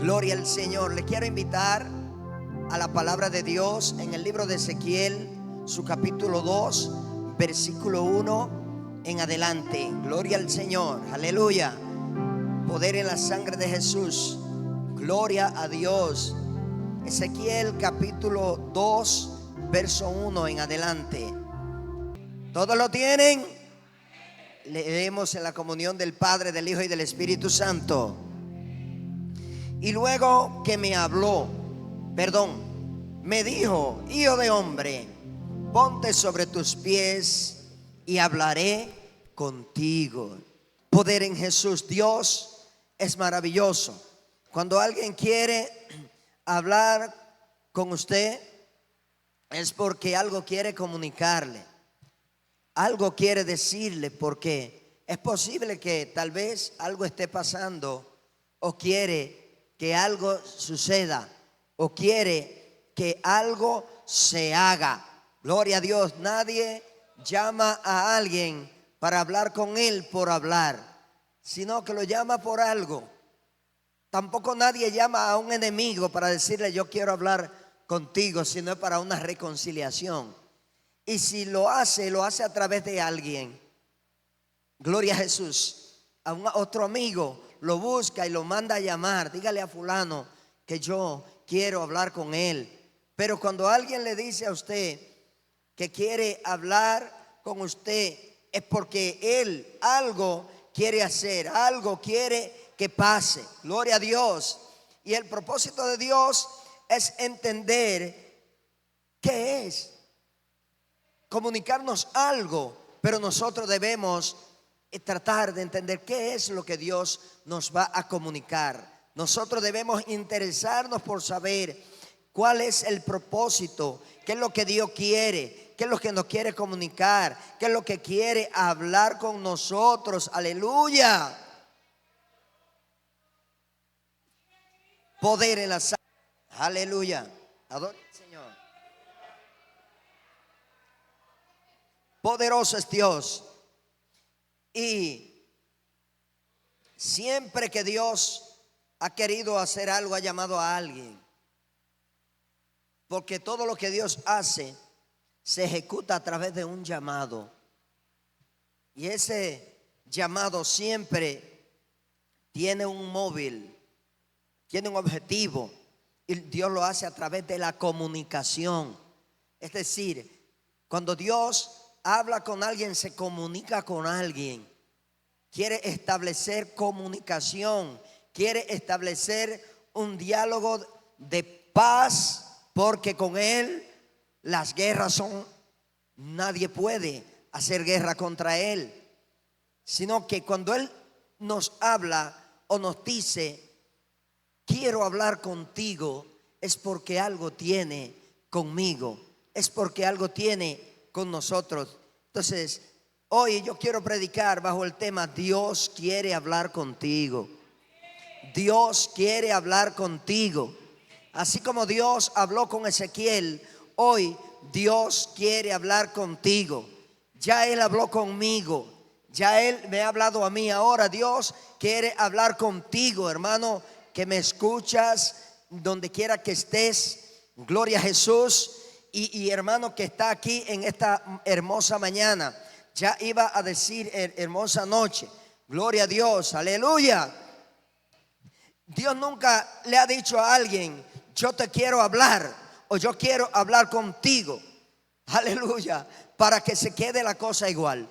Gloria al Señor. Le quiero invitar a la palabra de Dios en el libro de Ezequiel, su capítulo 2, versículo 1 en adelante. Gloria al Señor, aleluya. Poder en la sangre de Jesús. Gloria a Dios. Ezequiel capítulo 2, verso 1 en adelante. ¿Todos lo tienen? Leemos en la comunión del Padre, del Hijo y del Espíritu Santo. Y luego que me dijo: hijo de hombre, ponte sobre tus pies y hablaré contigo. Poder en Jesús. Dios es maravilloso. Cuando alguien quiere hablar con usted, es porque algo quiere comunicarle, algo quiere decirle, porque es posible que tal vez algo esté pasando, o quiere que algo suceda, o quiere que algo se haga. Gloria a Dios. Nadie llama a alguien para hablar con él por hablar, sino que lo llama por algo. Tampoco nadie llama a un enemigo para decirle: yo quiero hablar contigo, sino es para una reconciliación. Y si lo hace a través de alguien. Gloria a Jesús. A otro amigo lo busca y lo manda a llamar: dígale a fulano que yo quiero hablar con él. Pero cuando alguien le dice a usted que quiere hablar con usted, es porque él algo quiere hacer, algo quiere que pase. Gloria a Dios. Y el propósito de Dios es entender qué es comunicarnos algo, pero nosotros debemos tratar de entender qué es lo que Dios nos va a comunicar. Nosotros debemos interesarnos por saber cuál es el propósito, qué es lo que Dios quiere, qué es lo que nos quiere comunicar, qué es lo que quiere hablar con nosotros. Aleluya. Poder en la sangre. Aleluya. Adore al Señor. Poderoso es Dios. Y siempre que Dios ha querido hacer algo, ha llamado a alguien. Porque todo lo que Dios hace se ejecuta a través de un llamado. Y ese llamado siempre tiene un móvil, tiene un objetivo. Y Dios lo hace a través de la comunicación. Es decir, cuando Dios habla con alguien, se comunica con alguien. Quiere establecer comunicación, quiere establecer un diálogo de paz, porque con Él las guerras nadie puede hacer guerra contra Él. Sino que cuando Él nos habla o nos dice: quiero hablar contigo, es porque algo tiene conmigo, es porque algo tiene con nosotros. Entonces, hoy yo quiero predicar bajo el tema: Dios quiere hablar contigo. Dios quiere hablar contigo. Así como Dios habló con Ezequiel, hoy Dios quiere hablar contigo. Ya Él habló conmigo, ya Él me ha hablado a mí. Ahora Dios quiere hablar contigo, hermano, que me escuchas donde quiera que estés. Gloria a Jesús. Y hermano que está aquí en esta hermosa mañana, ya iba a decir hermosa noche. Gloria a Dios, aleluya. Dios nunca le ha dicho a alguien: yo te quiero hablar, o yo quiero hablar contigo, aleluya, para que se quede la cosa igual.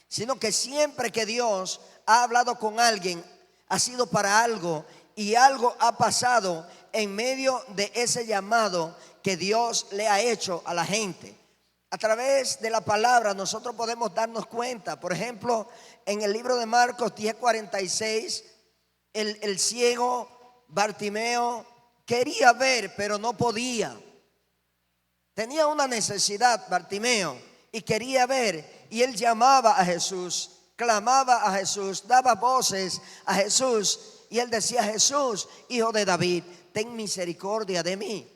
Sino que siempre que Dios ha hablado con alguien, ha sido para algo, y algo ha pasado en medio de ese llamado que Dios le ha hecho a la gente. A través de la palabra nosotros podemos darnos cuenta. Por ejemplo, en el libro de Marcos 10:46, el ciego Bartimeo quería ver, pero no podía. Tenía una necesidad Bartimeo y quería ver, y él llamaba a Jesús, clamaba a Jesús, daba voces a Jesús, y él decía: Jesús, hijo de David, ten misericordia de mí.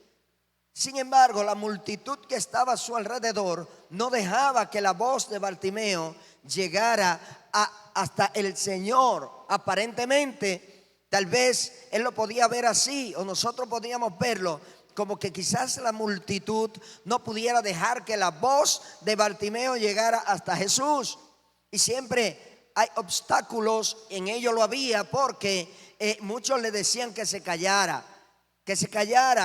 Sin embargo, la multitud que estaba a su alrededor no dejaba que la voz de Bartimeo llegara hasta el Señor. Aparentemente Tal vez él lo podía ver así, o nosotros podíamos verlo como que quizás la multitud no pudiera dejar que la voz de Bartimeo llegara hasta Jesús. Y siempre hay obstáculos, en ello lo había, porque muchos le decían que se callara,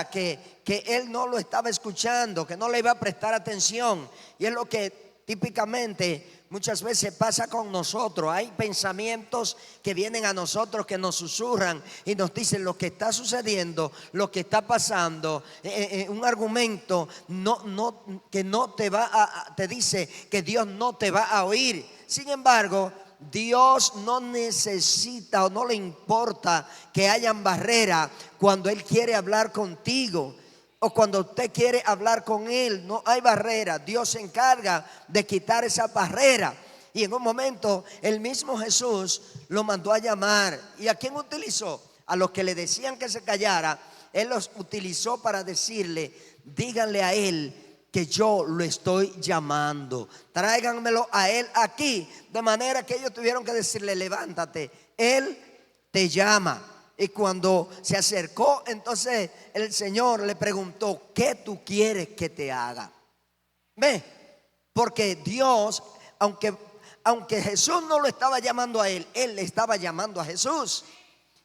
que él no lo estaba escuchando, que no le iba a prestar atención. Y es lo que típicamente muchas veces pasa con nosotros. Hay pensamientos que vienen a nosotros, que nos susurran y nos dicen lo que está sucediendo, lo que está pasando. Un argumento que no te va te dice que Dios no te va a oír. Sin embargo, Dios no necesita o no le importa que hayan barreras cuando Él quiere hablar contigo. O cuando usted quiere hablar con Él, no hay barrera. Dios se encarga de quitar esa barrera. Y en un momento el mismo Jesús lo mandó a llamar. ¿Y a quién utilizó? A los que le decían que se callara. Él los utilizó para decirle: díganle a Él que yo lo estoy llamando. Tráiganmelo a Él aquí. De manera que ellos tuvieron que decirle: levántate, Él te llama. Y cuando se acercó, entonces el Señor le preguntó: ¿qué tú quieres que te haga? Ve, porque Dios, aunque Jesús no lo estaba llamando a él, Él le estaba llamando a Jesús.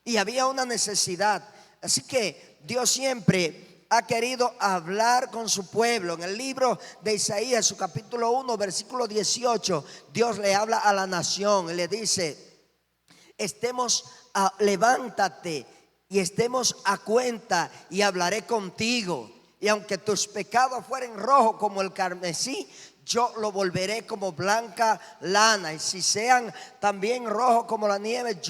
Y había una necesidad. Así que Dios siempre ha querido hablar con su pueblo. En el libro de Isaías, su capítulo 1, versículo 18, Dios le habla a la nación y le dice: levántate y estemos a cuenta y hablaré contigo. Y aunque tus pecados fueren rojos como el carmesí, yo lo volveré como blanca lana. Y si sean también rojos como la nieve,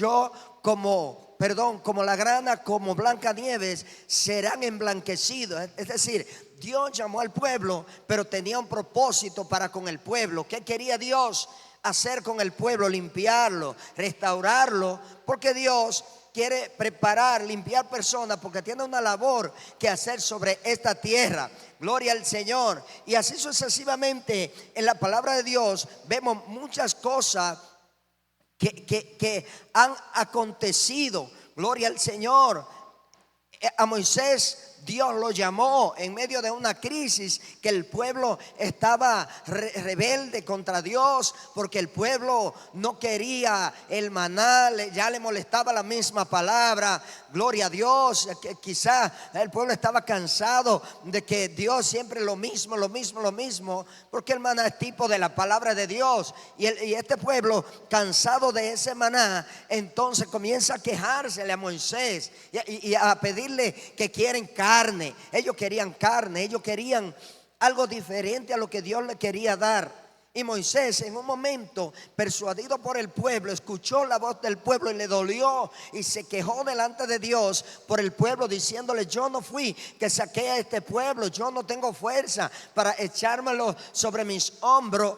como la grana, como blanca nieves, serán emblanquecidos. Es decir, Dios llamó al pueblo, pero tenía un propósito para con el pueblo. ¿Qué quería Dios hacer con el pueblo? Limpiarlo, restaurarlo, porque Dios quiere preparar, limpiar personas, porque tiene una labor que hacer sobre esta tierra. Gloria al Señor. Y así sucesivamente en la palabra de Dios vemos muchas cosas que han acontecido. Gloria al Señor. A Moisés Dios lo llamó en medio de una crisis, que el pueblo estaba rebelde contra Dios, porque el pueblo no quería el maná, ya le molestaba la misma palabra. Gloria a Dios. Quizá el pueblo estaba cansado de que Dios siempre lo mismo, porque el maná es tipo de la palabra de Dios. Y este pueblo, cansado de ese maná, entonces comienza a quejársele a Moisés y a pedirle que quieren carne. Ellos querían carne, ellos querían algo diferente a lo que Dios le quería dar. Y Moisés, en un momento, persuadido por el pueblo, escuchó la voz del pueblo y le dolió y se quejó delante de Dios por el pueblo, diciéndole: yo no fui que saqué a este pueblo, yo no tengo fuerza para echármelo sobre mis hombros.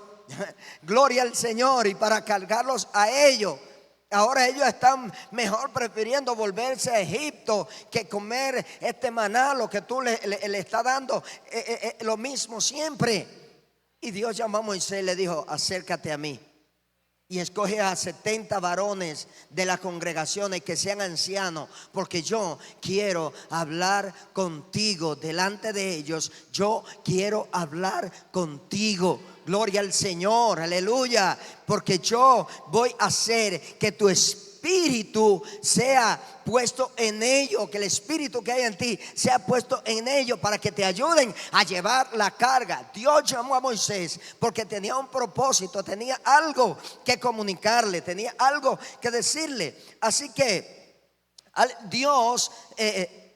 Gloria al Señor. Y para cargarlos a ellos. Ahora ellos están mejor prefiriendo volverse a Egipto que comer este maná, lo que tú le estás dando, lo mismo siempre. Y Dios llamó a Moisés y le dijo: acércate a mí y escoge a 70 varones de las congregaciones que sean ancianos, porque yo quiero hablar contigo delante de ellos. Yo quiero hablar contigo. Gloria al Señor, aleluya. Porque yo voy a hacer que tu espíritu sea puesto en ellos, que el espíritu que hay en ti sea puesto en ellos, para que te ayuden a llevar la carga. Dios llamó a Moisés porque tenía un propósito, tenía algo que comunicarle, tenía algo que decirle. Así que Dios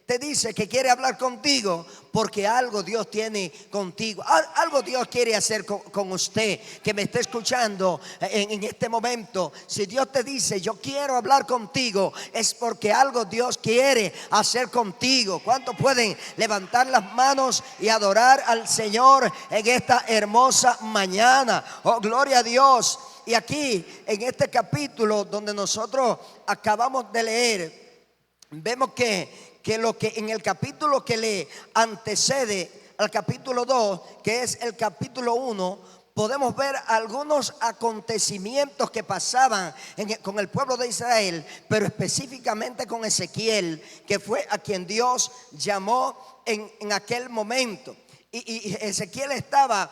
te dice que quiere hablar contigo, porque algo Dios tiene contigo. Algo Dios quiere hacer con usted que me está escuchando en este momento. Si Dios te dice: yo quiero hablar contigo, es porque algo Dios quiere hacer contigo. ¿Cuántos pueden levantar las manos y adorar al Señor en esta hermosa mañana? Oh, gloria a Dios. Y aquí en este capítulo donde nosotros acabamos de leer, vemos que lo que en el capítulo que le antecede al capítulo 2, que es el capítulo 1, podemos ver algunos acontecimientos que pasaban con el pueblo de Israel, pero específicamente con Ezequiel, que fue a quien Dios llamó en aquel momento. Y Ezequiel estaba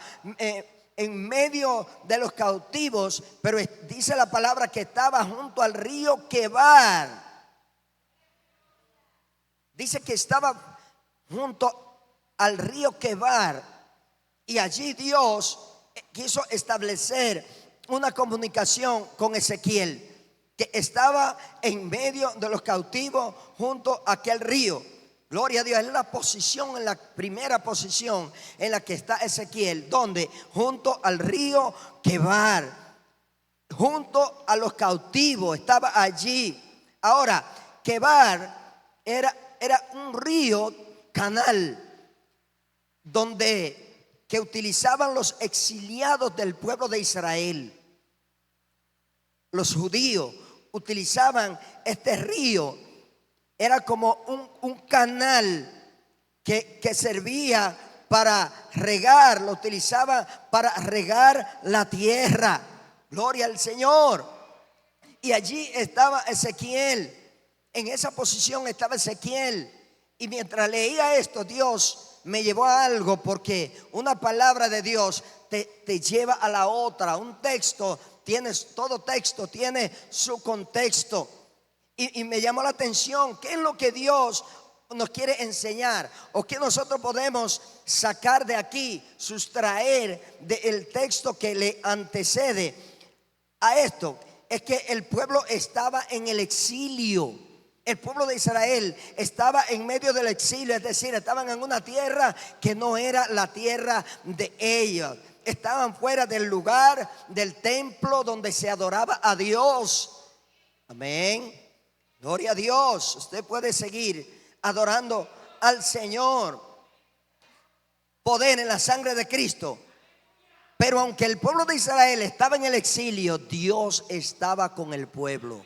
en medio de los cautivos, pero dice la palabra que estaba junto al río Quebar. Dice que estaba junto al río Quebar, y allí Dios quiso establecer una comunicación con Ezequiel, que estaba en medio de los cautivos junto a aquel río. Gloria a Dios. Es la posición, en la primera posición en la que está Ezequiel, donde junto al río Quebar, junto a los cautivos, estaba allí. Ahora, Quebar era un río canal que utilizaban los exiliados del pueblo de Israel. Los judíos utilizaban este río. Era como un canal que servía para regar, lo utilizaban para regar la tierra. Gloria al Señor. Y allí estaba Ezequiel. En esa posición estaba Ezequiel. Y mientras leía esto, Dios me llevó a algo, porque una palabra de Dios te lleva a la otra. Un texto, todo texto tiene su contexto. Y me llamó la atención, ¿qué es lo que Dios nos quiere enseñar? ¿O qué nosotros podemos sacar de aquí, sustraer del texto que le antecede a esto? Es que el pueblo estaba en el exilio. El pueblo de Israel estaba en medio del exilio, es decir, estaban en una tierra que no era la tierra de ellos. Estaban fuera del lugar, del templo donde se adoraba a Dios. Amén. Gloria a Dios. Usted puede seguir adorando al Señor. Poder en la sangre de Cristo. Pero aunque el pueblo de Israel estaba en el exilio, Dios estaba con el pueblo.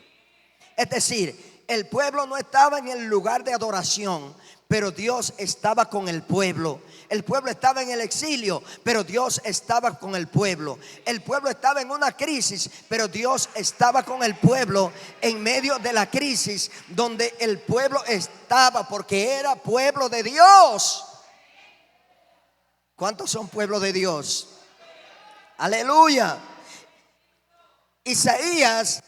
Es decir, el pueblo no estaba en el lugar de adoración, pero Dios estaba con el pueblo. El pueblo estaba en el exilio, pero Dios estaba con el pueblo. El pueblo estaba en una crisis, pero Dios estaba con el pueblo en medio de la crisis donde el pueblo estaba, porque era pueblo de Dios. ¿Cuántos son pueblo de Dios? Aleluya. Isaías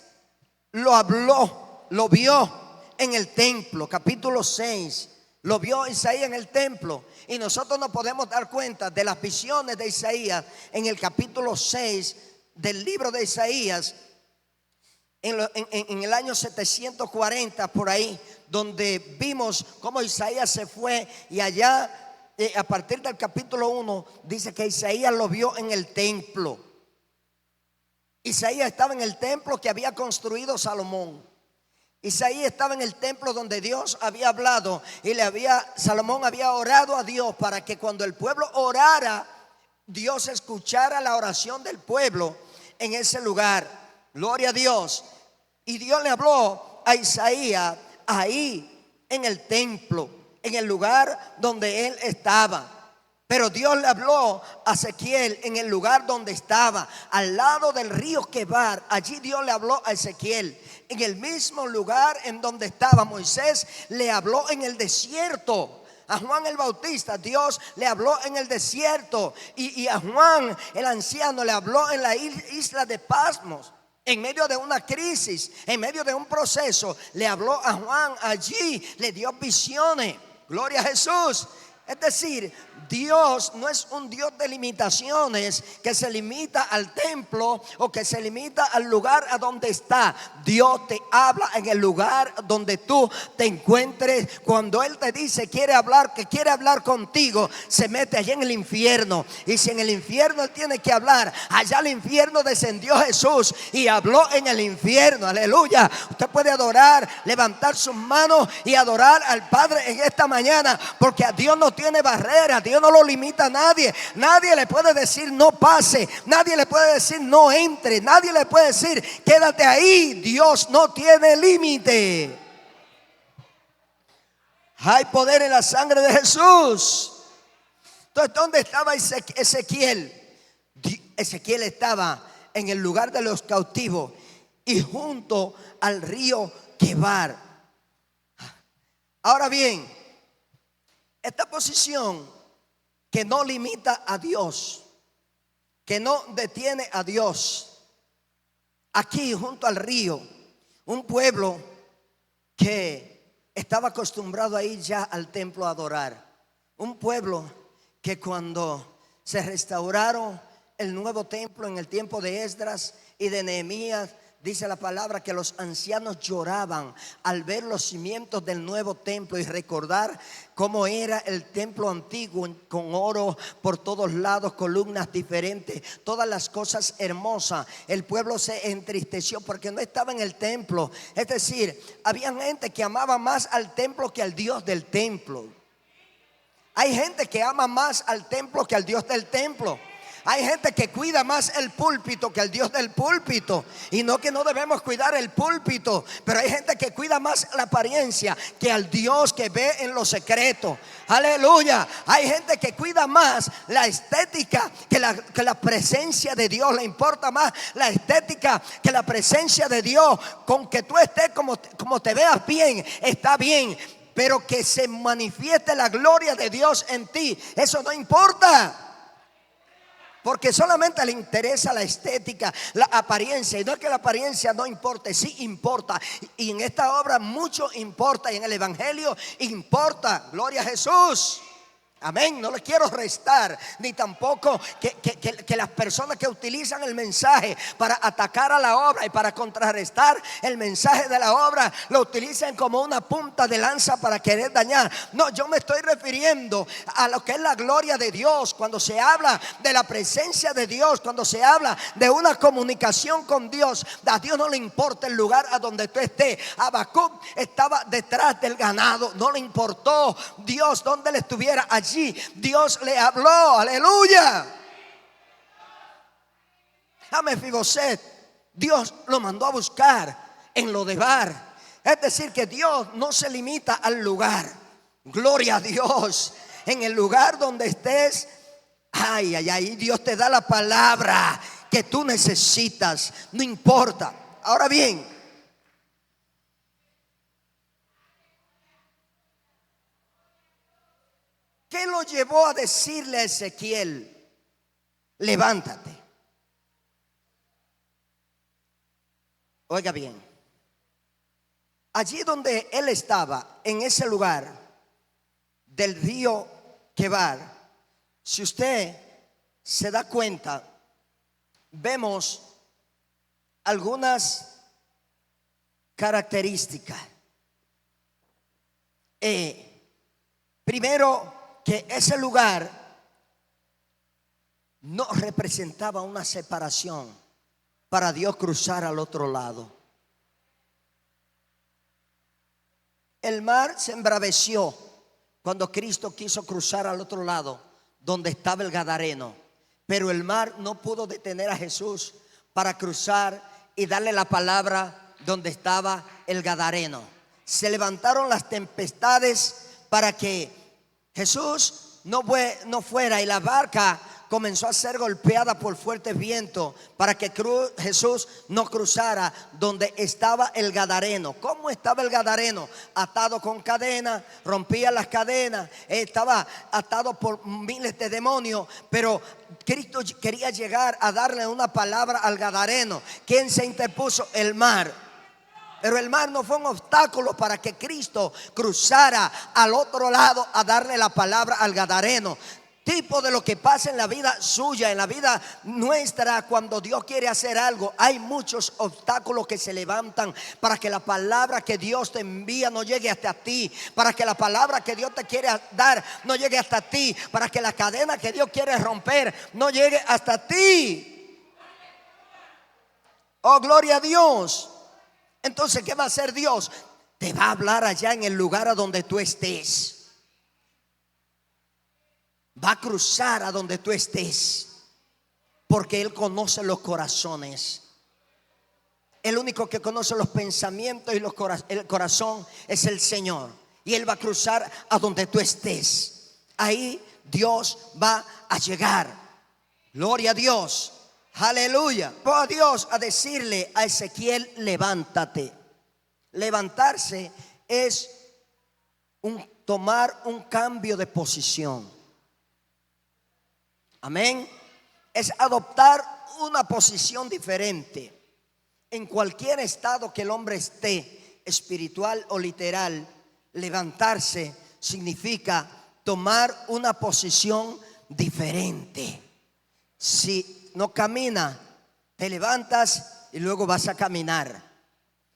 lo habló, lo vio en el templo, capítulo 6. Lo vio Isaías en el templo. Y nosotros nos podemos dar cuenta de las visiones de Isaías en el capítulo 6 del libro de Isaías, en el año 740 por ahí, donde vimos cómo Isaías se fue. Y allá a partir del capítulo 1 dice que Isaías lo vio en el templo. Isaías estaba en el templo que había construido Salomón. Isaías estaba en el templo donde Dios había hablado, y Salomón había orado a Dios para que cuando el pueblo orara, Dios escuchara la oración del pueblo en ese lugar. Gloria a Dios. Y Dios le habló a Isaías ahí en el templo, en el lugar donde él estaba. Pero Dios le habló a Ezequiel en el lugar donde estaba, al lado del río Quebar. Allí Dios le habló a Ezequiel. En el mismo lugar en donde estaba Moisés, le habló en el desierto. A Juan el Bautista Dios le habló en el desierto. Y a Juan el anciano le habló en la isla de Patmos. En medio de una crisis, en medio de un proceso, le habló a Juan allí, le dio visiones. Gloria a Jesús. Es decir, Dios no es un Dios de limitaciones, que se limita al templo o que se limita al lugar a donde está. Dios te habla en el lugar donde tú te encuentres. Cuando Él te dice que quiere hablar contigo, se mete allá en el infierno. Y si en el infierno Él tiene que hablar, allá al infierno descendió Jesús y habló en el infierno. Aleluya. Usted puede adorar, levantar sus manos y adorar al Padre en esta mañana, porque a Dios no tiene barreras. Dios no lo limita a nadie. Nadie le puede decir no pase. Nadie le puede decir no entre. Nadie le puede decir quédate ahí. Dios no tiene límite. Hay poder en la sangre de Jesús. Entonces, ¿dónde estaba Ezequiel? Ezequiel estaba en el lugar de los cautivos y junto al río Quebar. Ahora bien, esta posición que no limita a Dios, que no detiene a Dios, aquí junto al río, un pueblo que estaba acostumbrado a ir ya al templo a adorar, un pueblo que cuando se restauraron el nuevo templo en el tiempo de Esdras y de Nehemías, dice la palabra que los ancianos lloraban al ver los cimientos del nuevo templo y recordar cómo era el templo antiguo, con oro por todos lados, columnas diferentes, todas las cosas hermosas. El pueblo se entristeció porque no estaba en el templo. Es decir, había gente que amaba más al templo que al Dios del templo. Hay gente que ama más al templo que al Dios del templo. Hay gente que cuida más el púlpito que el Dios del púlpito. Y no que no debemos cuidar el púlpito, pero hay gente que cuida más la apariencia que al Dios que ve en lo secreto. Aleluya. Hay gente que cuida más la estética que la presencia de Dios. Le importa más la estética que la presencia de Dios. Con que tú estés como te veas bien, está bien, pero que se manifieste la gloria de Dios en ti, eso no importa. Porque solamente le interesa la estética, la apariencia. Y no es que la apariencia no importe, sí importa. Y en esta obra mucho importa. Y en el evangelio importa. Gloria a Jesús. Amén. No le quiero restar, ni tampoco que las personas que utilizan el mensaje para atacar a la obra y para contrarrestar el mensaje de la obra lo utilicen como una punta de lanza para querer dañar. No, yo me estoy refiriendo a lo que es la gloria de Dios. Cuando se habla de la presencia de Dios, cuando se habla de una comunicación con Dios, a Dios no le importa el lugar a donde tú estés. Habacuc estaba detrás del ganado, no le importó Dios donde le estuviera. Allí Dios le habló, aleluya. A Mefiboset Dios lo mandó a buscar en Lodebar. Es decir, que Dios no se limita al lugar. Gloria a Dios. En el lugar donde estés, ay, ay, ay, Dios te da la palabra que tú necesitas, no importa. Ahora bien, ¿qué lo llevó a decirle a Ezequiel: levántate? Oiga bien, allí donde él estaba, en ese lugar del río Quebar, si usted se da cuenta, vemos algunas características. Primero, que ese lugar no representaba una separación para Dios cruzar al otro lado. El mar se embraveció cuando Cristo quiso cruzar al otro lado, donde estaba el Gadareno. Pero el mar no pudo detener a Jesús para cruzar y darle la palabra donde estaba el Gadareno. Se levantaron las tempestades para que Jesús no fuera, y la barca comenzó a ser golpeada por fuertes vientos para que Jesús no cruzara donde estaba el Gadareno. ¿Cómo estaba el Gadareno? Atado con cadenas, rompía las cadenas, estaba atado por miles de demonios, pero Cristo quería llegar a darle una palabra al Gadareno. ¿Quién se interpuso? El mar. Pero el mar no fue un obstáculo para que Cristo cruzara al otro lado a darle la palabra al Gadareno. Tipo de lo que pasa en la vida suya, en la vida nuestra, cuando Dios quiere hacer algo, hay muchos obstáculos que se levantan para que la palabra que Dios te envía no llegue hasta ti, para que la palabra que Dios te quiere dar no llegue hasta ti, para que la cadena que Dios quiere romper no llegue hasta ti. Oh, gloria a Dios. Entonces, ¿qué va a hacer Dios? Te va a hablar allá en el lugar a donde tú estés. Va a cruzar a donde tú estés, porque Él conoce los corazones. El único que conoce los pensamientos y el corazón es el Señor. Y Él va a cruzar a donde tú estés. Ahí Dios va a llegar. Gloria a Dios. Aleluya. Fue a Dios a decirle a Ezequiel: levántate. Levantarse es tomar un cambio de posición. Amén. Es adoptar una posición diferente. En cualquier estado que el hombre esté, espiritual o literal, levantarse significa tomar una posición diferente. Si no camina, te levantas y luego vas a caminar.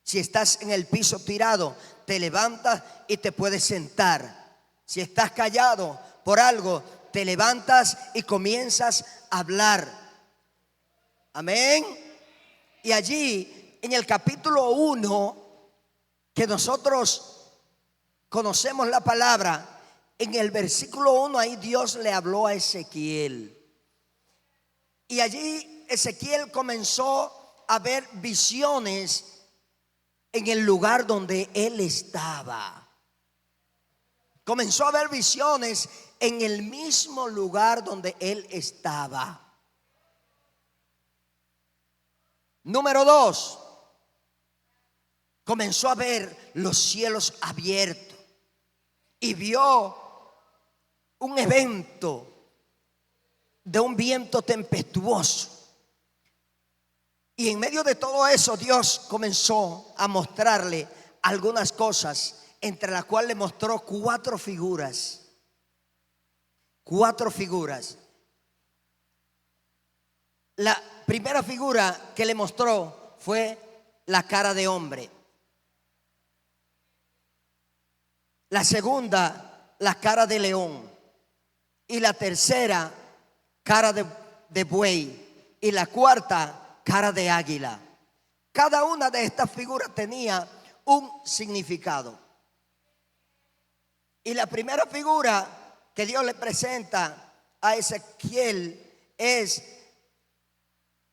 Si estás en el piso tirado, te levantas y te puedes sentar. Si estás callado por algo, te levantas y comienzas a hablar. Amén. Y allí en el capítulo 1, que nosotros conocemos la palabra, en el versículo 1 ahí Dios le habló a Ezequiel. Y allí Ezequiel comenzó a ver visiones en el lugar donde él estaba. Comenzó a ver visiones en el mismo lugar donde él estaba. Número 2, comenzó a ver los cielos abiertos y vio un evento de un viento tempestuoso. Y en medio de todo eso Dios comenzó a mostrarle algunas cosas, entre las cuales le mostró 4 figuras. 4 figuras. La primera figura que le mostró fue la cara de hombre. La segunda, la cara de león. Y la tercera, cara de buey. Y la cuarta, cara de águila. Cada una de estas figuras tenía un significado. Y la primera figura que Dios le presenta a Ezequiel es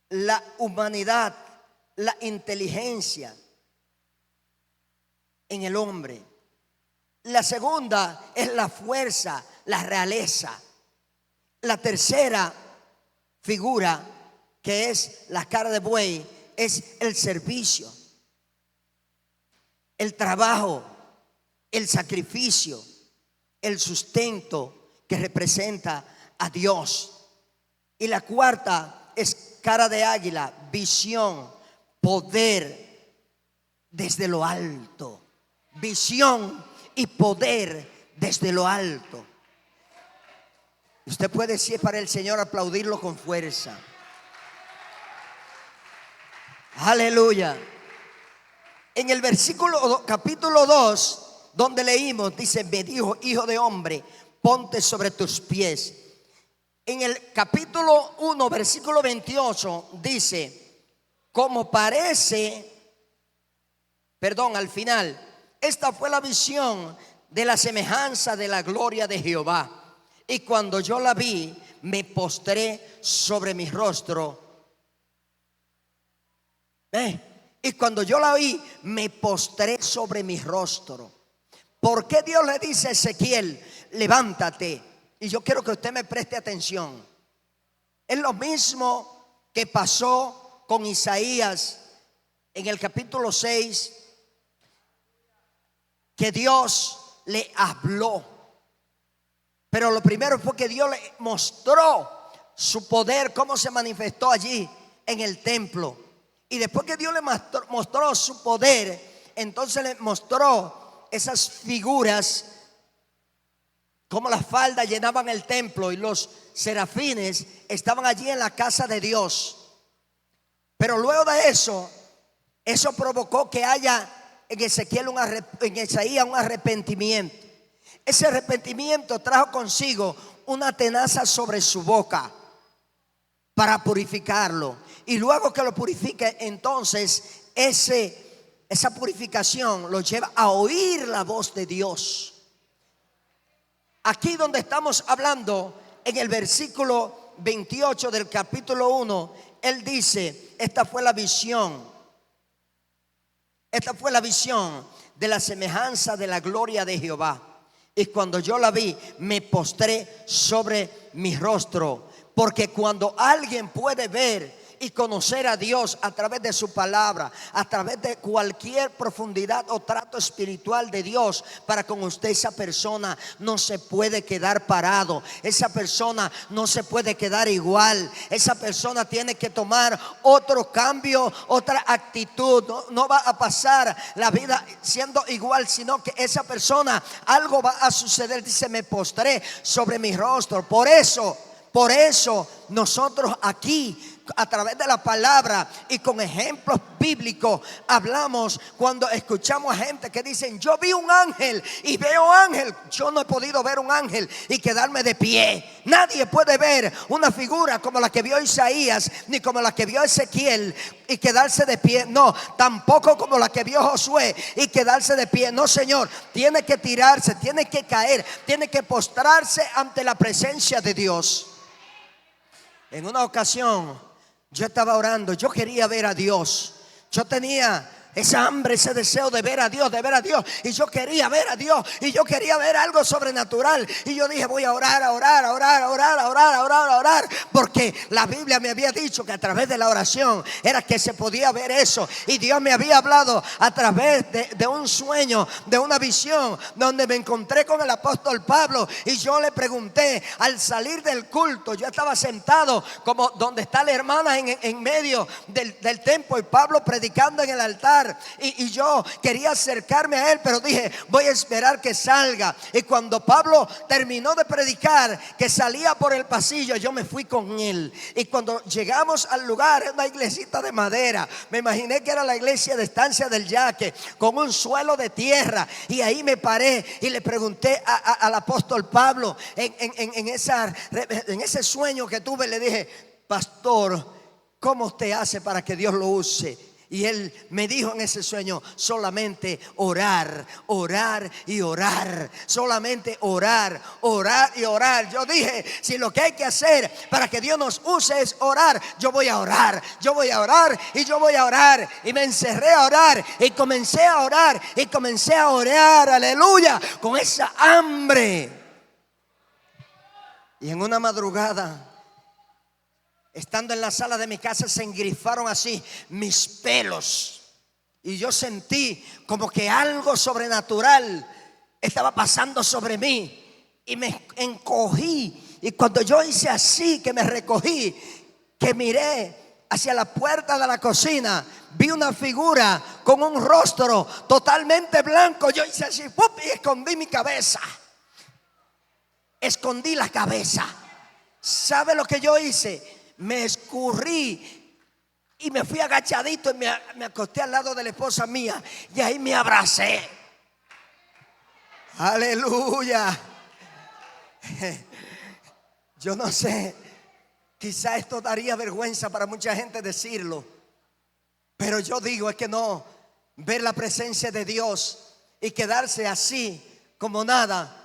la humanidad, la inteligencia en el hombre. La segunda es la fuerza, la realeza. La tercera figura, que es la cara de buey, es el servicio, el trabajo, el sacrificio, el sustento que representa a Dios. Y la cuarta es cara de águila, visión, poder desde lo alto. Visión y poder desde lo alto. Usted puede, si es para el Señor, aplaudirlo con fuerza. Aleluya. En el capítulo 2, donde leímos, dice: me dijo, hijo de hombre, ponte sobre tus pies. En el capítulo 1, versículo 28, dice: al final, esta fue la visión de la semejanza de la gloria de Jehová. Y cuando yo la vi, me postré sobre mi rostro. Y cuando yo la vi, me postré sobre mi rostro. ¿Por qué Dios le dice a Ezequiel: levántate? Y yo quiero que usted me preste atención. Es lo mismo que pasó con Isaías en el capítulo 6, que Dios le habló. Pero lo primero fue que Dios le mostró su poder, cómo se manifestó allí en el templo. Y después que Dios le mostró su poder, entonces le mostró esas figuras, como las faldas llenaban el templo y los serafines estaban allí en la casa de Dios. Pero luego de eso provocó que haya en Isaías un arrepentimiento. Ese arrepentimiento trajo consigo una tenaza sobre su boca para purificarlo. Y luego que lo purifique, entonces esa purificación lo lleva a oír la voz de Dios. Aquí donde estamos hablando, en el versículo 28 del capítulo 1, él dice: esta fue la visión de la semejanza de la gloria de Jehová. Y cuando yo la vi, me postré sobre mi rostro. Porque cuando alguien puede ver y conocer a Dios a través de su palabra, a través de cualquier profundidad o trato espiritual de Dios para con usted, esa persona no se puede quedar parado, esa persona no se puede quedar igual, esa persona tiene que tomar otro cambio, otra actitud. No va a pasar la vida siendo igual, sino que esa persona, algo va a suceder. Dice: me postré sobre mi rostro. Por eso nosotros aquí, a través de la palabra y con ejemplos bíblicos, hablamos cuando escuchamos a gente que dicen: yo vi un ángel y veo ángel. Yo no he podido ver un ángel y quedarme de pie. Nadie puede ver una figura como la que vio Isaías, ni como la que vio Ezequiel y quedarse de pie. No, tampoco como la que vio Josué y quedarse de pie. No, Señor, tiene que tirarse, tiene que caer, tiene que postrarse ante la presencia de Dios. En una ocasión yo estaba orando, yo quería ver a Dios. Yo tenía esa hambre, ese deseo de ver a Dios, y yo quería ver a Dios, y yo quería ver algo sobrenatural. Y yo dije: voy a orar, porque la Biblia me había dicho que a través de la oración era que se podía ver eso. Y Dios me había hablado a través de un sueño, de una visión, donde me encontré con el apóstol Pablo. Y yo le pregunté, al salir del culto, yo estaba sentado como donde está la hermana en medio del templo, y Pablo predicando en el altar. Y yo quería acercarme a él, pero dije: voy a esperar que salga. Y cuando Pablo terminó de predicar, que salía por el pasillo, yo me fui con él. Y cuando llegamos al lugar, una iglesita de madera, me imaginé que era la iglesia de Estancia del Yaque, con un suelo de tierra. Y ahí me paré y le pregunté al apóstol Pablo, en ese sueño que tuve, le dije: pastor, ¿cómo usted hace para que Dios lo use? Y él me dijo en ese sueño: solamente orar, orar y orar. Solamente orar, orar y orar. Yo dije: si lo que hay que hacer para que Dios nos use es orar, yo voy a orar, yo voy a orar y yo voy a orar. Y me encerré a orar y comencé a orar y comencé a orar, aleluya, con esa hambre. Y en una madrugada, estando en la sala de mi casa, se engrifaron así mis pelos. Y yo sentí como que algo sobrenatural estaba pasando sobre mí. Y me encogí. Y cuando yo hice así, que me recogí, que miré hacia la puerta de la cocina, vi una figura con un rostro totalmente blanco. Yo hice así, ¡pup! Y escondí mi cabeza. Escondí la cabeza. ¿Sabe lo que yo hice? Me escurrí y me fui agachadito y me acosté al lado de la esposa mía, y ahí me abracé. Aleluya. Yo no sé, quizá esto daría vergüenza para mucha gente decirlo, pero yo digo: es que no, ver la presencia de Dios y quedarse así como nada.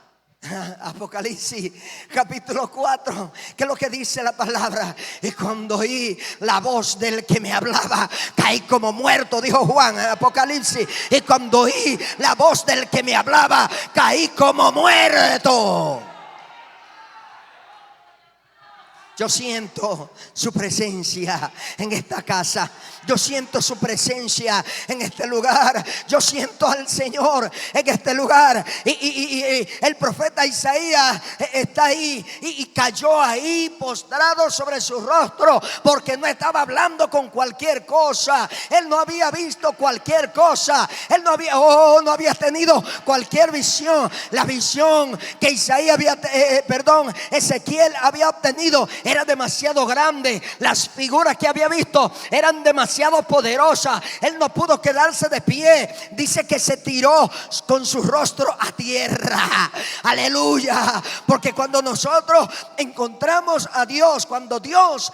Apocalipsis capítulo 4, que es lo que dice la palabra: y cuando oí la voz del que me hablaba, caí como muerto, dijo Juan en Apocalipsis. Y cuando oí la voz del que me hablaba, caí como muerto. Yo siento su presencia en esta casa. Yo siento su presencia en este lugar. Yo siento al Señor en este lugar. Y el profeta Isaías está ahí y cayó ahí postrado sobre su rostro, porque no estaba hablando con cualquier cosa. Él no había visto cualquier cosa. Él no había tenido cualquier visión. La visión que Ezequiel había obtenido era demasiado grande. Las figuras que había visto eran demasiado poderosas. Él no pudo quedarse de pie. Dice que se tiró con su rostro a tierra. Aleluya. Porque cuando nosotros encontramos a Dios, cuando Dios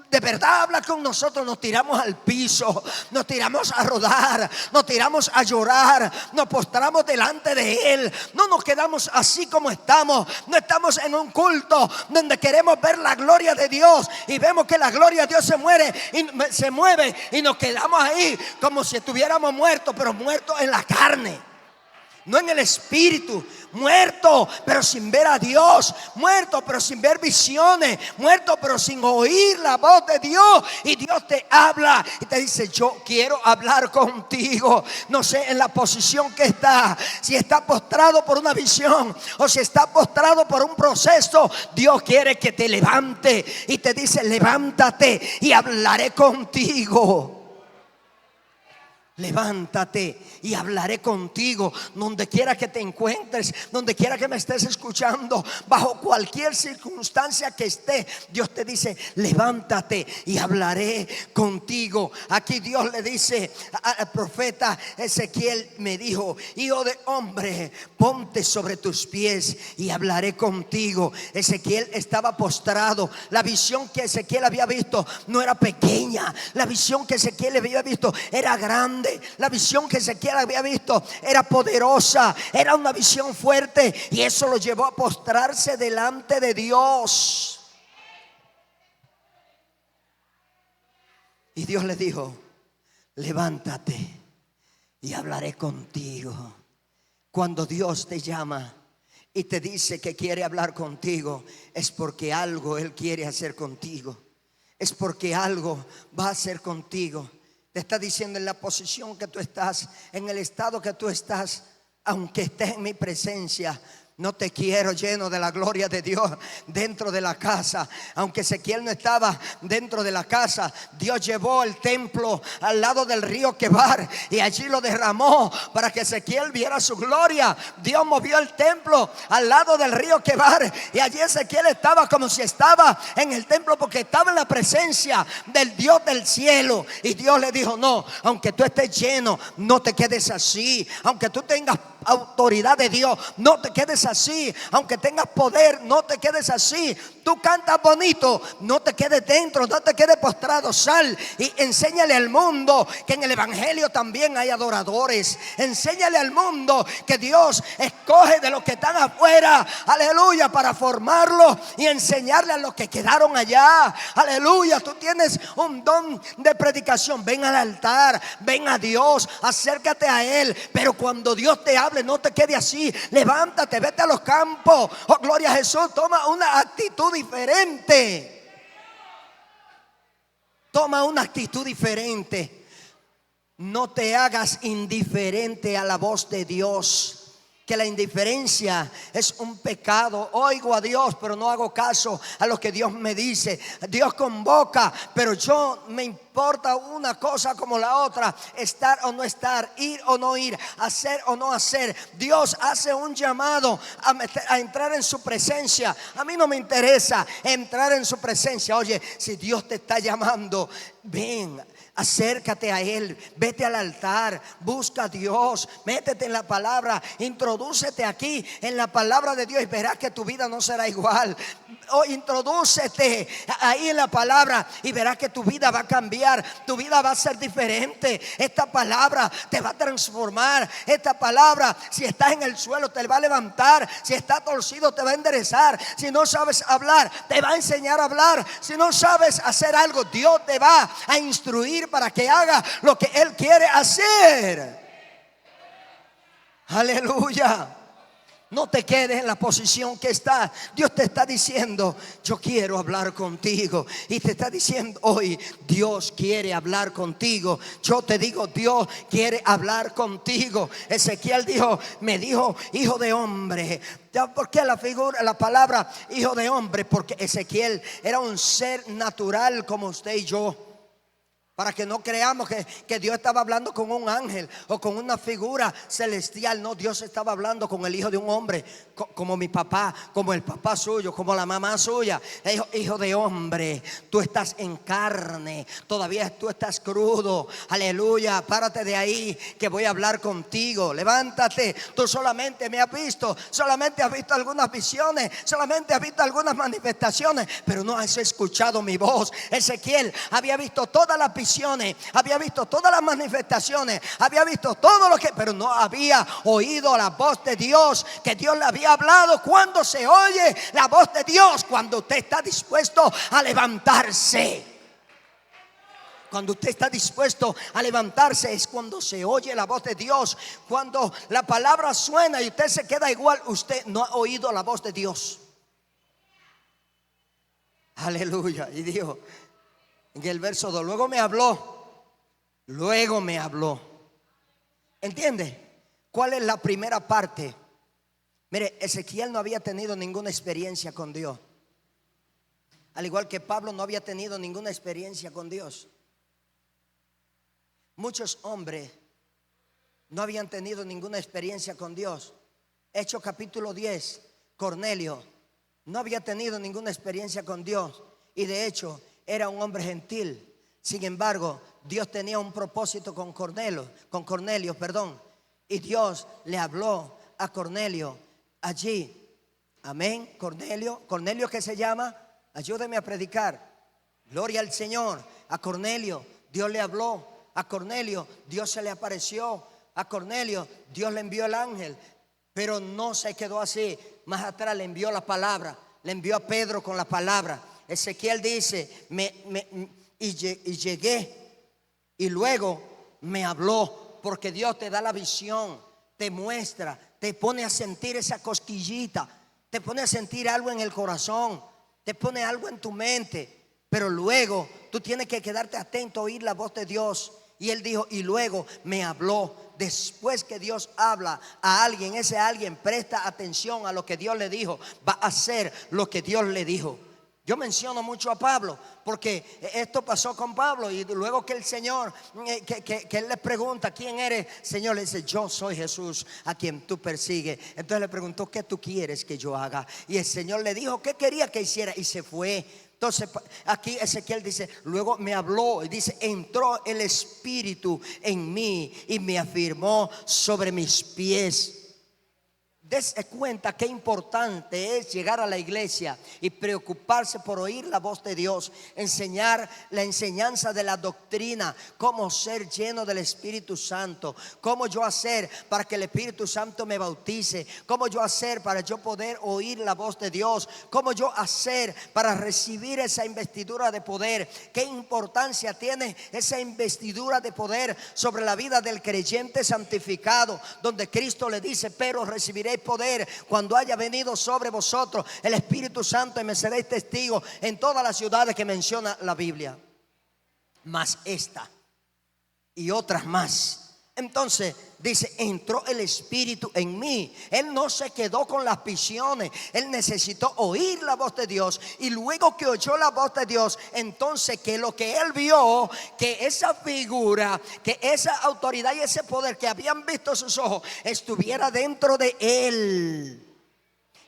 de verdad habla con nosotros, nos tiramos al piso, nos tiramos a rodar, nos tiramos a llorar, nos postramos delante de Él. No nos quedamos así como estamos. No estamos en un culto donde queremos ver la gloria de Dios y vemos que la gloria de Dios se mueve y nos quedamos ahí como si estuviéramos muertos, pero muertos en la carne. no en el espíritu, muerto pero sin ver a Dios, muerto pero sin ver visiones, muerto pero sin oír la voz de Dios. Y Dios te habla y te dice: yo quiero hablar contigo. No sé en la posición que está, si está postrado por una visión o si está postrado por un proceso. Dios quiere que te levante y te dice: levántate y hablaré contigo. Levántate y hablaré contigo. Donde quiera que te encuentres, donde quiera que me estés escuchando, bajo cualquier circunstancia que esté, Dios te dice: levántate y hablaré contigo. Aquí Dios le dice al profeta Ezequiel, me dijo: hijo de hombre, ponte sobre tus pies y hablaré contigo. Ezequiel estaba postrado. La visión que Ezequiel había visto no era pequeña. La visión que Ezequiel había visto era grande. La visión que Ezequiel había visto era poderosa, era una visión fuerte, y eso lo llevó a postrarse delante de Dios. Y Dios le dijo: levántate y hablaré contigo. Cuando Dios te llama y te dice que quiere hablar contigo, es porque algo Él quiere hacer contigo, es porque algo va a hacer contigo. Te está diciendo: en la posición que tú estás, en el estado que tú estás, aunque estés en mi presencia, no te quiero lleno de la gloria de Dios dentro de la casa. Aunque Ezequiel no estaba dentro de la casa, Dios llevó el templo al lado del río Quebar y allí lo derramó para que Ezequiel viera su gloria. Dios movió el templo al lado del río Quebar y allí Ezequiel estaba como si estaba en el templo, porque estaba en la presencia del Dios del cielo. Y Dios le dijo: no, aunque tú estés lleno, no te quedes así. Aunque tú tengas autoridad de Dios, no te quedes así. Aunque tengas poder, no te quedes así. Tú cantas bonito, no te quedes dentro, no te quedes postrado. Sal y enséñale al mundo que en el evangelio también hay adoradores. Enséñale al mundo que Dios escoge de los que están afuera, aleluya, para formarlos y enseñarle a los que quedaron allá. Aleluya, tú tienes un don de predicación. Ven al altar, ven a Dios, acércate a Él. Pero cuando Dios te hable, no te quede así. Levántate, vete a los campos. Oh, gloria a Jesús. Toma una actitud diferente. Toma una actitud diferente. No te hagas indiferente a la voz de Dios. Que la indiferencia es un pecado. Oigo a Dios, pero no hago caso a lo que Dios me dice. Dios convoca, pero yo me importa una cosa como la otra. Estar o no estar, ir o no ir, hacer o no hacer. Dios hace un llamado a entrar en su presencia. A mí no me interesa entrar en su presencia. Oye, si Dios te está llamando, ven, acércate a Él, vete al altar, busca a Dios, métete en la palabra, introdúcete aquí en la palabra de Dios y verás que tu vida no será igual. O introdúcete ahí en la palabra y verás que tu vida va a cambiar, tu vida va a ser diferente. Esta palabra te va a transformar. Esta palabra, si estás en el suelo, te va a levantar. Si estás torcido, te va a enderezar. Si no sabes hablar, te va a enseñar a hablar. Si no sabes hacer algo, Dios te va a instruir para que haga lo que Él quiere hacer. Aleluya. No te quedes en la posición que estás. Dios te está diciendo: yo quiero hablar contigo. Y te está diciendo hoy: Dios quiere hablar contigo. Yo te digo: Dios quiere hablar contigo. Ezequiel me dijo: hijo de hombre. ¿Por qué la palabra hijo de hombre? Porque Ezequiel era un ser natural como usted y yo. Para que no creamos que Dios estaba hablando con un ángel o con una figura celestial. No, Dios estaba hablando con el hijo de un hombre, como mi papá, como el papá suyo, como la mamá suya. Hijo de hombre, tú estás en carne, todavía tú estás crudo. Aleluya, párate de ahí que voy a hablar contigo. Levántate, tú solamente me has visto, solamente has visto algunas visiones, solamente has visto algunas manifestaciones, pero no has escuchado mi voz. Ezequiel había visto todas las visiones, había visto todas las manifestaciones, había visto todo lo que, pero no había oído la voz de Dios, que Dios le había hablado. Cuando se oye la voz de Dios, cuando usted está dispuesto a levantarse. Cuando usted está dispuesto a levantarse es cuando se oye la voz de Dios. Cuando la palabra suena y usted se queda igual, usted no ha oído la voz de Dios. Aleluya. Y dijo en el verso 2, luego me habló. Luego me habló. ¿Entiende? ¿Cuál es la primera parte? Mire, Ezequiel no había tenido ninguna experiencia con Dios. Al igual que Pablo no había tenido ninguna experiencia con Dios. Muchos hombres no habían tenido ninguna experiencia con Dios. Hechos capítulo 10, Cornelio no había tenido ninguna experiencia con Dios. Y de hecho era un hombre gentil. Sin embargo, Dios tenía un propósito con Cornelio, perdón. Y Dios le habló a Cornelio allí. Amén. Cornelio, ¿qué se llama? Ayúdeme a predicar. Gloria al Señor. A Cornelio Dios le habló. A Cornelio Dios se le apareció. A Cornelio Dios le envió el ángel. Pero no se quedó así. Más atrás le envió la palabra. Le envió a Pedro con la palabra. Ezequiel dice, y llegué y luego me habló. Porque Dios te da la visión, te muestra, te pone a sentir esa cosquillita, te pone a sentir algo en el corazón, te pone algo en tu mente. Pero luego tú tienes que quedarte atento a oír la voz de Dios. Y él dijo, y luego me habló. Después que Dios habla a alguien, ese alguien presta atención a lo que Dios le dijo, va a hacer lo que Dios le dijo. Yo menciono mucho a Pablo porque esto pasó con Pablo. Y luego que el Señor, que él le pregunta, ¿quién eres? Señor le dice, yo soy Jesús a quien tú persigues. Entonces le preguntó, ¿qué tú quieres que yo haga? Y el Señor le dijo, ¿qué quería que hiciera? Y se fue. Entonces aquí Ezequiel dice, luego me habló y dice, entró el Espíritu en mí y me afirmó sobre mis pies. Dese cuenta qué importante es llegar a la iglesia y preocuparse por oír la voz de Dios, enseñar la enseñanza de la doctrina, cómo ser lleno del Espíritu Santo, cómo yo hacer para que el Espíritu Santo me bautice, cómo yo hacer para yo poder oír la voz de Dios, cómo yo hacer para recibir esa investidura de poder. Qué importancia tiene esa investidura de poder sobre la vida del creyente santificado, donde Cristo le dice, pero recibiréis poder cuando haya venido sobre vosotros el Espíritu Santo y me seréis testigos en todas las ciudades que menciona la Biblia. Mas esta y otras más. Entonces dice, entró el Espíritu en mí. Él no se quedó con las visiones. Él necesitó oír la voz de Dios. Y luego que oyó la voz de Dios, entonces que lo que él vio, que esa figura, que esa autoridad y ese poder que habían visto sus ojos estuviera dentro de él.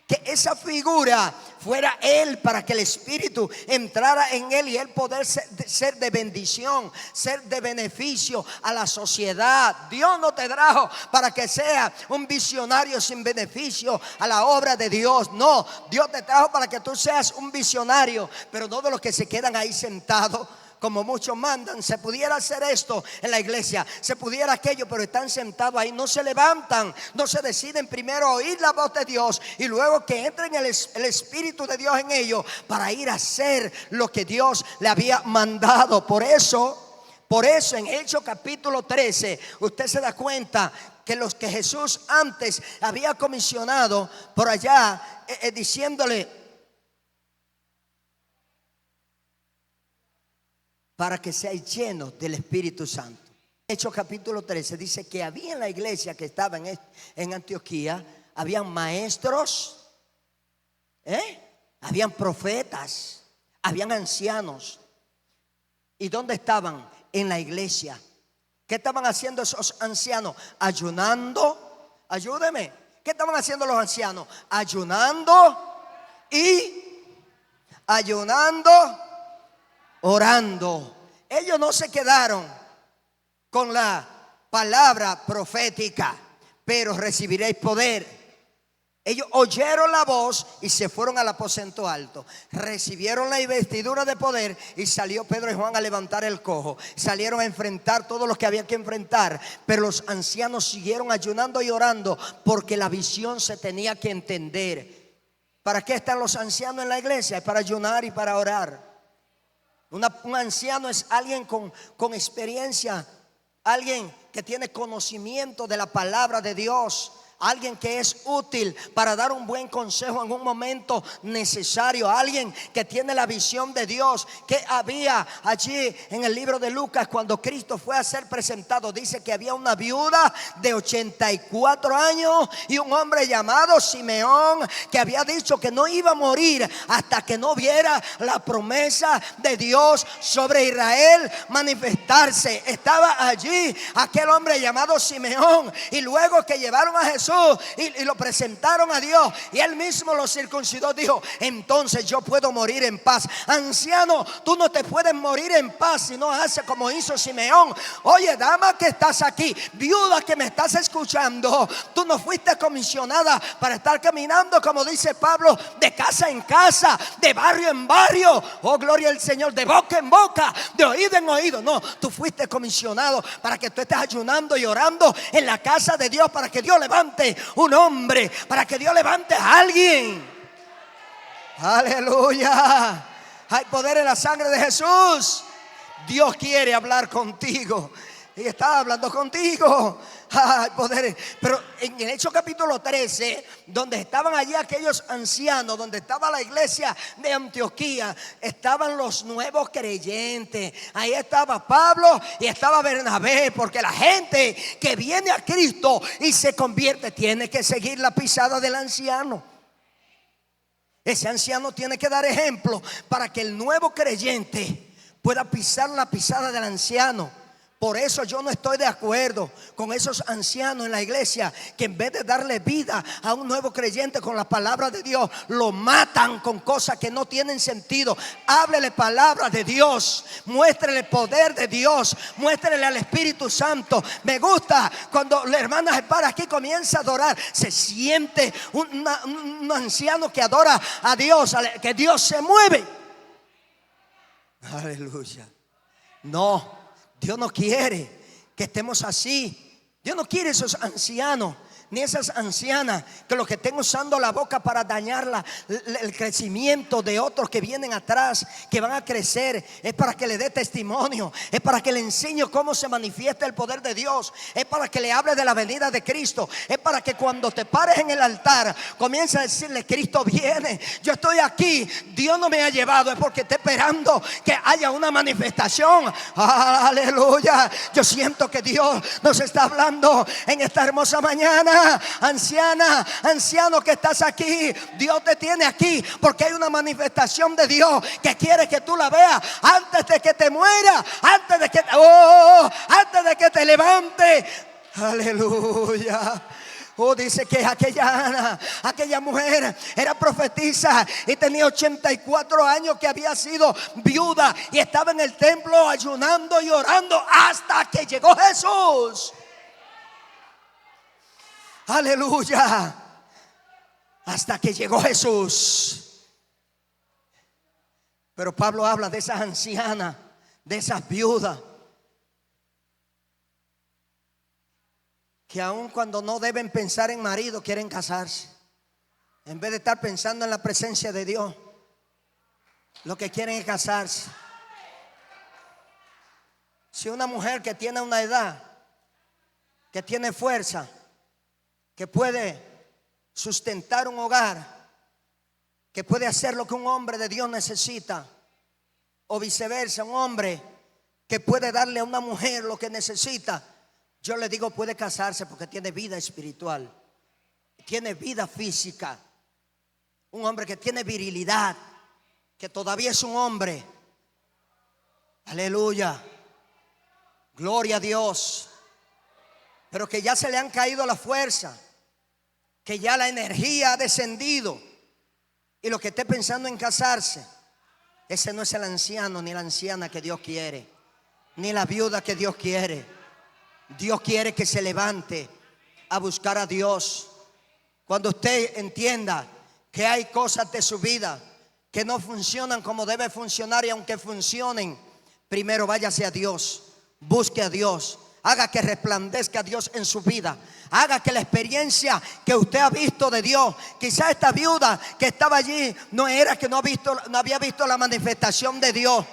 Que esa figura fuera él, para que el Espíritu entrara en él y él poder ser de bendición, ser de beneficio a la sociedad. Dios no te trajo para que sea un visionario sin beneficio a la obra de Dios. No, Dios te trajo para que tú seas un visionario, pero no de los que se quedan ahí sentados. Como muchos mandan, se pudiera hacer esto en la iglesia, se pudiera aquello, pero están sentados ahí, no se levantan, no se deciden primero a oír la voz de Dios y luego que entren el Espíritu de Dios en ellos para ir a hacer lo que Dios le había mandado. Por eso en Hechos capítulo 13, usted se da cuenta que los que Jesús antes había comisionado por allá, diciéndole, para que seáis llenos del Espíritu Santo. Hechos capítulo 13 dice que había en la iglesia que estaba en Antioquía, habían maestros, habían profetas, habían ancianos. ¿Y dónde estaban? En la iglesia. ¿Qué estaban haciendo esos ancianos? Ayunando. Ayúdeme. ¿Qué estaban haciendo los ancianos? Ayunando y orando. Ellos no se quedaron con la palabra profética, pero recibiréis poder. Ellos oyeron la voz y se fueron al aposento alto. Recibieron la investidura de poder y salió Pedro y Juan a levantar el cojo. Salieron a enfrentar todo lo que había que enfrentar. Pero los ancianos siguieron ayunando y orando porque la visión se tenía que entender. ¿Para qué están los ancianos en la iglesia? Es para ayunar y para orar. Un anciano es alguien con experiencia, alguien que tiene conocimiento de la palabra de Dios, alguien que es útil para dar un buen consejo en un momento necesario, alguien que tiene la visión de Dios. Que había allí en el libro de Lucas cuando Cristo fue a ser presentado? Dice que había una viuda de 84 años y un hombre llamado Simeón, que había dicho que no iba a morir hasta que no viera la promesa de Dios sobre Israel manifestarse. Estaba allí aquel hombre llamado Simeón, y luego que llevaron a Jesús y lo presentaron a Dios y él mismo lo circuncidó, dijo: entonces yo puedo morir en paz. Anciano, tú no te puedes morir en paz si no haces como hizo Simeón. Oye, dama que estás aquí, viuda que me estás escuchando, tú no fuiste comisionada para estar caminando, como dice Pablo, de casa en casa, de barrio en barrio, oh gloria al Señor, de boca en boca, de oído en oído. No, tú fuiste comisionado para que tú estés ayunando y orando en la casa de Dios, para que Dios levante un hombre, para que Dios levante a alguien. Aleluya. Hay poder en la sangre de Jesús. Dios quiere hablar contigo y está hablando contigo. Hay poder. Pero en el Hechos capítulo 13, donde estaban allí aquellos ancianos, donde estaba la iglesia de Antioquía, estaban los nuevos creyentes. Ahí estaba Pablo y estaba Bernabé, porque la gente que viene a Cristo y se convierte tiene que seguir la pisada del anciano. Ese anciano tiene que dar ejemplo para que el nuevo creyente pueda pisar la pisada del anciano. Por eso yo no estoy de acuerdo con esos ancianos en la iglesia que en vez de darle vida a un nuevo creyente con la palabra de Dios, lo matan con cosas que no tienen sentido. Háblele palabra de Dios, muéstrele el poder de Dios, muéstrele al Espíritu Santo. Me gusta cuando la hermana se para aquí y comienza a adorar. Se siente un anciano que adora a Dios, que Dios se mueve. Aleluya. No, Dios no quiere que estemos así. Dios no quiere esos ancianos ni esas ancianas que lo que estén usando la boca para dañar el crecimiento de otros que vienen atrás, que van a crecer. Es para que le dé testimonio, es para que le enseñe cómo se manifiesta el poder de Dios, es para que le hable de la venida de Cristo, es para que cuando te pares en el altar comiences a decirle: Cristo viene, yo estoy aquí, Dios no me ha llevado, es porque está esperando que haya una manifestación. Aleluya. Yo siento que Dios nos está hablando en esta hermosa mañana. Anciana, anciano que estás aquí, Dios te tiene aquí porque hay una manifestación de Dios que quiere que tú la veas antes de que te muera, antes de que te levante. Aleluya. Dice que aquella Ana, aquella mujer era profetisa y tenía 84 años, que había sido viuda y estaba en el templo ayunando y orando hasta que llegó Jesús. Aleluya. Hasta que llegó Jesús. Pero Pablo habla de esas ancianas, de esas viudas, que aun cuando no deben pensar en marido, quieren casarse. En vez de estar pensando en la presencia de Dios, lo que quieren es casarse. Si una mujer que tiene una edad, que tiene fuerza, que puede sustentar un hogar, que puede hacer lo que un hombre de Dios necesita, o viceversa, un hombre que puede darle a una mujer lo que necesita, yo le digo puede casarse, porque tiene vida espiritual, tiene vida física. Un hombre que tiene virilidad, que todavía es un hombre. Aleluya. Gloria a Dios. Pero que ya se le han caído la fuerza, que ya la energía ha descendido, y lo que esté pensando en casarse, ese no es el anciano ni la anciana que Dios quiere, ni la viuda que Dios quiere. Dios quiere que se levante a buscar a Dios. Cuando usted entienda que hay cosas de su vida que no funcionan como debe funcionar, y aunque funcionen, primero váyase a Dios, busque a Dios, haga que resplandezca a Dios en su vida, haga que la experiencia que usted ha visto de Dios, quizá esta viuda que estaba allí no era que no había visto la manifestación de Dios,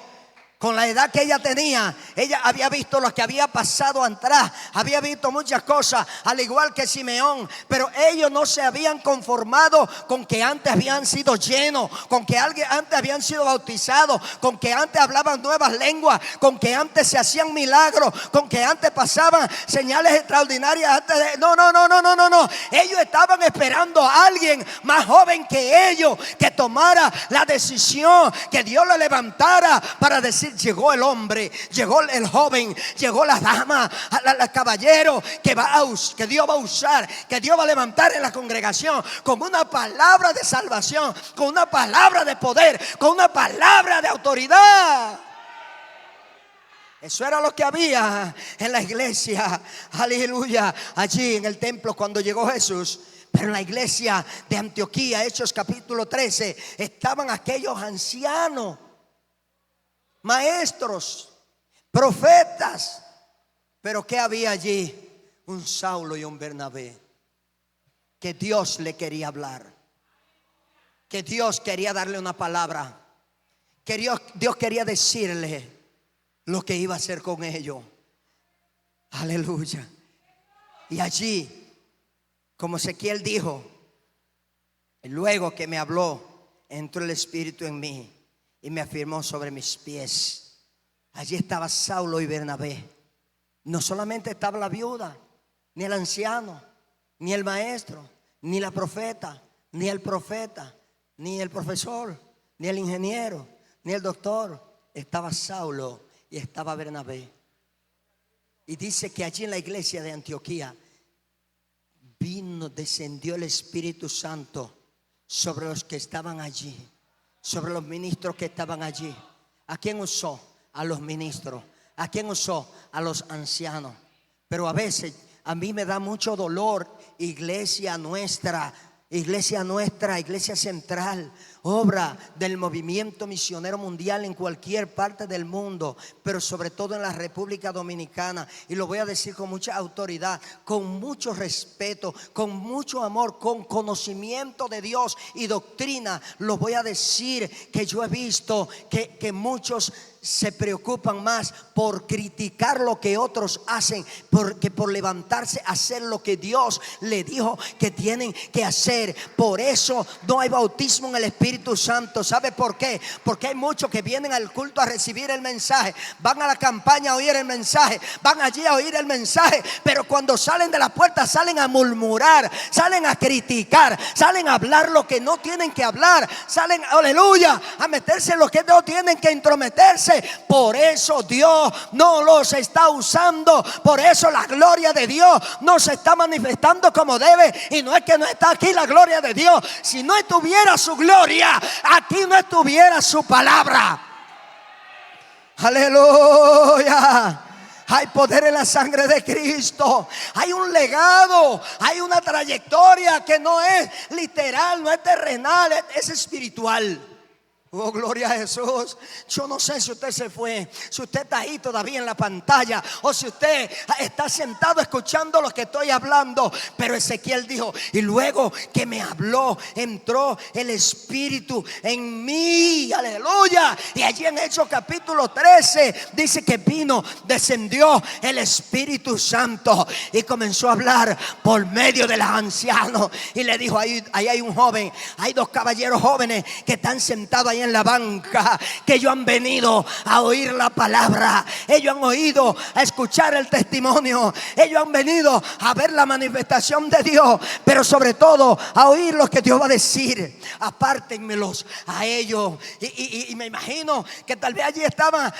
Con la edad que ella tenía, ella había visto lo que había pasado atrás, había visto muchas cosas, al igual que Simeón. Pero ellos no se habían conformado con que antes habían sido llenos, con que antes habían sido bautizados, con que antes hablaban nuevas lenguas, con que antes se hacían milagros, con que antes pasaban señales extraordinarias. No. Ellos estaban esperando a alguien más joven que ellos, que tomara la decisión, que Dios lo levantara para decir: llegó el hombre, llegó el joven, llegó la dama, el caballero que Dios va a usar, que Dios va a levantar en la congregación con una palabra de salvación, con una palabra de poder, con una palabra de autoridad. Eso era lo que había en la iglesia, aleluya, allí en el templo cuando llegó Jesús. Pero en la iglesia de Antioquía, Hechos capítulo 13, estaban aquellos ancianos, maestros, profetas. Pero ¿qué había allí? Un Saulo y un Bernabé, que Dios le quería hablar, que Dios quería darle una palabra, que Dios quería decirle lo que iba a hacer con ellos. Aleluya. Y allí, como Ezequiel dijo, luego que me habló, entró el Espíritu en mí y me afirmó sobre mis pies. Allí estaba Saulo y Bernabé. No solamente estaba la viuda, ni el anciano, ni el maestro, ni la profeta, ni el profeta, ni el profesor, ni el ingeniero, ni el doctor. Estaba Saulo y estaba Bernabé. Y dice que allí en la iglesia de Antioquía descendió el Espíritu Santo sobre los que estaban allí, sobre los ministros que estaban allí. ¿A quién usó? A los ministros. ¿A quién usó? A los ancianos. Pero a veces a mí me da mucho dolor, iglesia nuestra, iglesia central, obra del movimiento misionero mundial en cualquier parte del mundo, pero sobre todo en la República Dominicana. Y lo voy a decir con mucha autoridad, con mucho respeto, con mucho amor, con conocimiento de Dios y doctrina. Lo voy a decir que yo he visto que muchos se preocupan más por criticar lo que otros hacen, porque por levantarse a hacer lo que Dios le dijo que tienen que hacer. Por eso no hay bautismo en el Espíritu Santo. ¿Sabe por qué? Porque hay muchos que vienen al culto a recibir el mensaje, van a la campaña a oír el mensaje, van allí a oír el mensaje, pero cuando salen de la puerta salen a murmurar, salen a criticar, salen a hablar lo que no tienen que hablar, salen, aleluya, a meterse en lo que no tienen que entrometerse. Por eso Dios no los está usando. Por eso la gloria de Dios no se está manifestando como debe. Y no es que no está aquí la gloria de Dios. Si no estuviera su gloria, aquí no estuviera su palabra. Aleluya. Hay poder en la sangre de Cristo. Hay un legado, hay una trayectoria que no es literal, no es terrenal, es espiritual. Oh, gloria a Jesús. Yo no sé si usted se fue, si usted está ahí todavía en la pantalla, o si usted está sentado escuchando lo que estoy hablando. Pero Ezequiel dijo: y luego que me habló, entró el Espíritu en mí. Aleluya. Y allí en Hechos capítulo 13 dice que descendió el Espíritu Santo y comenzó a hablar por medio de los ancianos. Y le dijo: ahí hay un joven, hay dos caballeros jóvenes que están sentados ahí en la banca, que ellos han venido a oír la palabra, ellos han oído a escuchar el testimonio, ellos han venido a ver la manifestación de Dios, pero sobre todo a oír lo que Dios va a decir. Apártenmelos a ellos. Y me imagino que tal vez allí estaban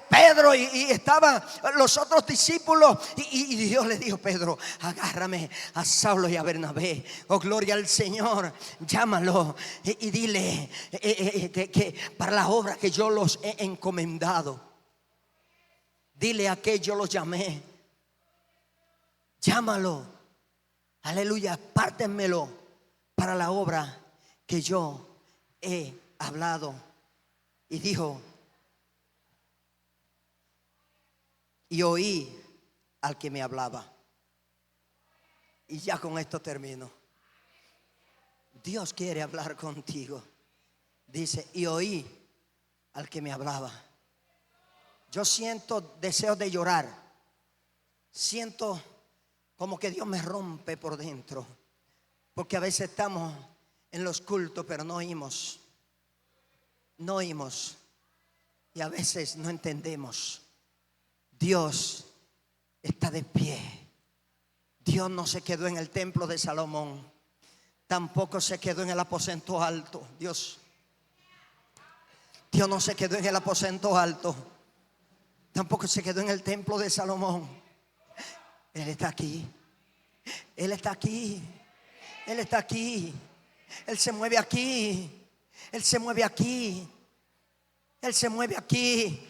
Pedro y estaban los otros discípulos, y Dios le dijo: Pedro, agárrame a Saulo y a Bernabé. Oh, gloria al Señor. Llámalo y dile que para la obra que yo los he encomendado. Dile a que yo los llamé. Llámalo. Aleluya. Apártenmelo para la obra que yo he hablado. Y dijo: y oí al que me hablaba. Y ya con esto termino. Dios quiere hablar contigo. Dice: y oí al que me hablaba. Yo siento deseos de llorar. Siento como que Dios me rompe por dentro. Porque a veces estamos en los cultos, pero no oímos. No oímos. Y a veces no entendemos. Dios está de pie. Dios no se quedó en el templo de Salomón. Tampoco se quedó en el aposento alto. Dios no se quedó en el aposento alto. Tampoco se quedó en el templo de Salomón. Él está aquí. Él está aquí. Él está aquí. Él se mueve aquí. Él se mueve aquí. Él se mueve aquí.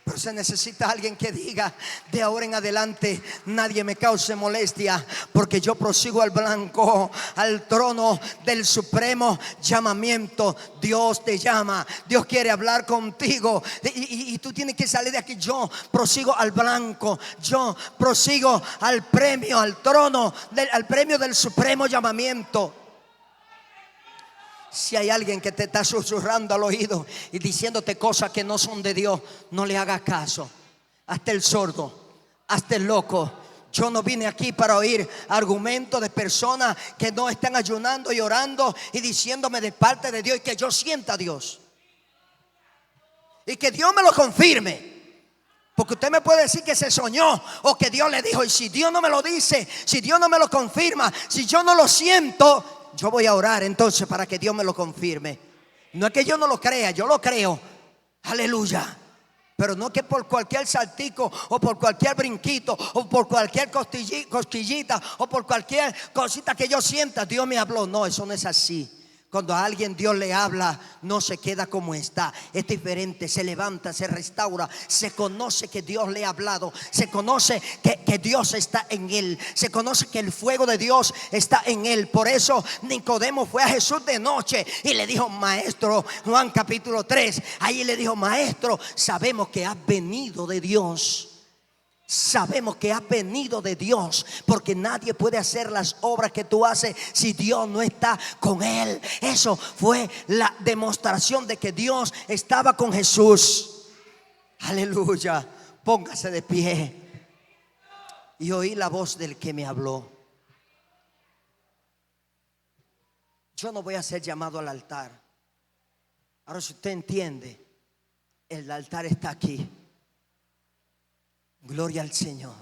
Pero se necesita alguien que diga: de ahora en adelante nadie me cause molestia, porque yo prosigo al blanco, al trono del supremo llamamiento. Dios te llama, Dios quiere hablar contigo, y tú tienes que salir de aquí. Yo prosigo al blanco, yo prosigo al premio, al trono, al premio del supremo llamamiento. Si hay alguien que te está susurrando al oído y diciéndote cosas que no son de Dios, no le hagas caso. Hazte el sordo, hazte el loco. Yo no vine aquí para oír argumentos de personas que no están ayunando y orando y diciéndome de parte de Dios, y que yo sienta a Dios y que Dios me lo confirme. Porque usted me puede decir que se soñó o que Dios le dijo, y si Dios no me lo dice, si Dios no me lo confirma, si yo no lo siento, yo voy a orar entonces para que Dios me lo confirme. No es que yo no lo crea, yo lo creo. Aleluya. Pero no que por cualquier saltico o por cualquier brinquito o por cualquier cosquillita o por cualquier cosita que yo sienta, Dios me habló. No, eso no es así. Cuando a alguien Dios le habla, no se queda como está. Es diferente, se levanta, se restaura. Se conoce que Dios le ha hablado. Se conoce que Dios está en él. Se conoce que el fuego de Dios está en él. Por eso Nicodemo fue a Jesús de noche y le dijo: maestro, Juan capítulo 3, ahí le dijo: maestro, sabemos que has venido de Dios. Sabemos que has venido de Dios, porque nadie puede hacer las obras que tú haces si Dios no está con él. Eso fue la demostración de que Dios estaba con Jesús. Aleluya. Póngase de pie. Y oí la voz del que me habló. Yo no voy a ser llamado al altar. Ahora, si usted entiende, el altar está aquí. Gloria al Señor.